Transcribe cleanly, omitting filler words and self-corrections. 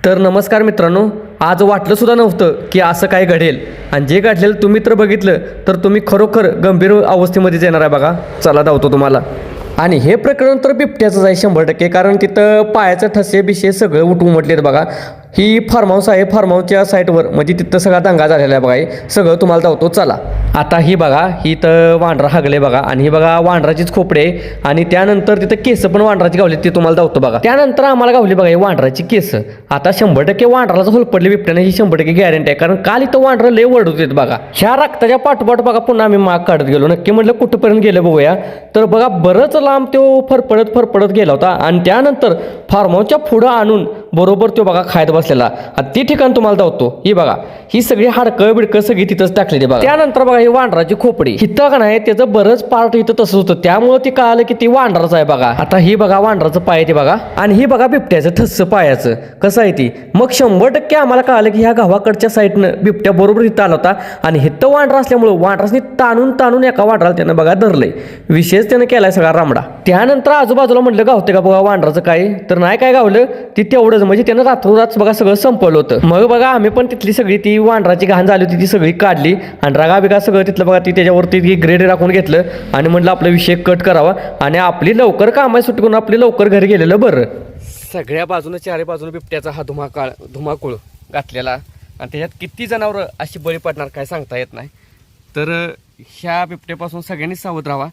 तर नमस्कार मित्रांनो, आज वाटलं सुद्धा नव्हतं की असं काय घडेल आणि जे घडलेलं तुम्ही तर बघितलं तर तुम्ही खरोखर गंभीर अवस्थेमध्येच येणार आहे बघा. चला धावतो तुम्हाला. आणि हे प्रकरण तर बिबट्याचंच आहे 100%, कारण तिथं पायाचं ठसे बिशे सगळं उठून म्हटलेत बघा. ही फार्म हाऊस आहे. फार्म हाऊसच्या साईटवर म्हणजे तिथं सगळा दंगा झालेला आहे बघा. हे सगळं तुम्हाला धावतो चला. आता ही बघा, ही तर वांढरा हागले बघा आणि ही बघा वांढराचीच खोपडे आहे आणि त्यानंतर तिथं केस पण वांढराची गावली ते तुम्हाला धावतो बघा. त्यानंतर आम्हाला गावली बघा ही वांढराची केस. आता 100% वांढराला होलपडले बिबट्याने ही 100% गॅरंटी आहे, कारण काल इथं वांढरं लय ओरडत होते बघा. ह्या रक्ताच्या पाठोपाठ बघा पुन्हा आम्ही माग काढत गेलो. नक्की म्हटलं कुठंपर्यंत गेलं बघूया. तर बघा बरंच लांब तो फरफडत गेला होता आणि त्यानंतर फार्म हाऊसच्या पुढं आणून बरोबर तो बघा खायत बसलेला. ती ठिकाण तुम्हाला धावतो. ही बघा, ही सगळी हाडकं बिडकं सगळी तिथंच टाकलेली बघा. त्यानंतर बघा ही वांढराची खोपडी हिथं का नाही, त्याचं बरंच पार्ट इथं तसंच होतं, त्यामुळे ती कळालं की ती वांढराच आहे बघा. आता ही बघा वांढराचं पाय ते बघा आणि ही बघा बिबट्याचं ठस्स पायाचं कसं आहे ती. मग 100% आम्हाला कळालं की ह्या गावाकडच्या साईडनं बिबट्या बरोबर इथं आला होता आणि हिथं वांढरा असल्यामुळं वांढरासनी ताणून एका वांढराला त्यानं बघा धरलंय. विशेष त्यानं केलाय सगळा रामडा. त्यानंतर आजूबाजूला म्हटलं गावते का बघा वांढराचं काय, तर नाही काय गावलं ती तेवढंच, म्हणजे त्यानं रात्रोरात बघा सगळं संपवलं होतं. मग बघा आम्ही पण तिथली सगळी ती वांढराची घाण झाली होती ती सगळी काढली आणि रागा बिगा सगळं तिथलं बघा ती त्याच्यावरती ग्रेड राखून घेतलं आणि म्हटलं आपला विषय कट करावा आणि आपली लवकर कामाची सुट्टी करून आपली लवकर घरी गेलेलं बरं. सगळ्या बाजूनं चारी बाजूनं बिबट्याचा हा धुमाकूळ घातलेला आणि त्याच्यात किती जनावरं अशी बळी पडणार काय सांगता येत नाही. तर ह्या बिबट्यापासून सगळ्यांनी सावध राहावा.